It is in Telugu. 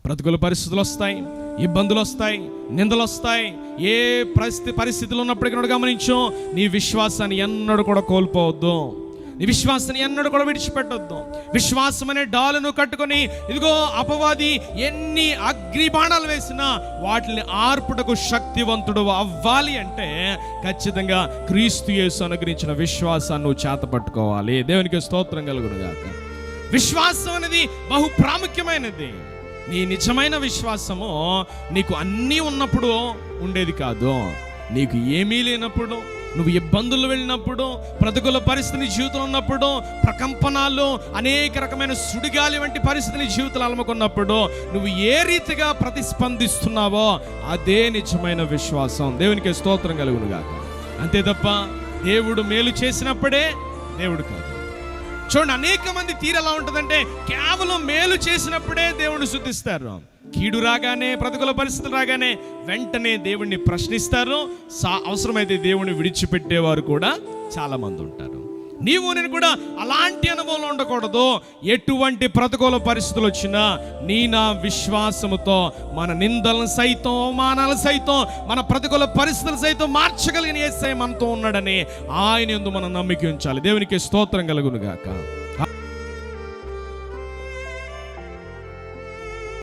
ప్రతికూల పరిస్థితులు వస్తాయి, ఇబ్బందులు వస్తాయి, నిందలు వస్తాయి. ఏ పరిస్థితులు ఉన్నప్పటికీ గమనించు, నీ విశ్వాసాన్ని ఎన్నడూ కూడా కోల్పోవద్దు. నీ విశ్వాసాన్ని ఎన్నడూ కూడా విడిచిపెట్టొద్దు. విశ్వాసం అనే డాలును కట్టుకొని ఇదిగో అపవాది ఎన్ని అగ్ని బాణాలు వేసినా వాటిని ఆర్పుటకు శక్తివంతుడు అవ్వాలి అంటే ఖచ్చితంగా క్రీస్తు యేసు అనుగ్రహించిన విశ్వాసాన్ని నువ్వు చేతపట్టుకోవాలి. దేవునికి స్తోత్రం కలుగును గాక. విశ్వాసం అనేది బహు ప్రాముఖ్యమైనది. నీ నిజమైన విశ్వాసము నీకు అన్నీ ఉన్నప్పుడు ఉండేది కాదు. నీకు ఏమీ లేనప్పుడు, నువ్వు ఇబ్బందులు వెళ్ళినప్పుడు, ప్రతికూల పరిస్థితి జీవితంలో ఉన్నప్పుడు, ప్రకంపనాలు, అనేక రకమైన సుడిగాలి వంటి పరిస్థితిని జీవితంలో అలముకున్నప్పుడు నువ్వు ఏ రీతిగా ప్రతిస్పందిస్తున్నావో అదే నిజమైన విశ్వాసం. దేవునికి స్తోత్రం కలుగును గాక. అంతే తప్ప దేవుడు మేలు చేసినప్పుడే దేవుడు కాదు. చూడండి, అనేక మంది తీరు ఎలా ఉంటుందంటే కేవలం మేలు చేసినప్పుడే దేవుడిని స్తుతిస్తారు. కీడు రాగానే, ప్రతికూల పరిస్థితులు రాగానే వెంటనే దేవుణ్ణి ప్రశ్నిస్తారు. అవసరమైతే దేవుణ్ణి విడిచిపెట్టేవారు కూడా చాలా మంది ఉంటారు. నేను కూడా అలాంటి అనుభవం ఉండకూడదు. ఎటువంటి ప్రతికూల పరిస్థితులు వచ్చినా నా విశ్వాసముతో మన నిందలను సైతం, అవమానాలు సైతం, మన ప్రతికూల పరిస్థితులు సైతం మార్చగలిగిన యేసయ్య మనతో ఉన్నాడని ఆయన యందు మనం నమ్మిక ఉంచాలి. దేవునికి స్తోత్రం కలుగును గాక.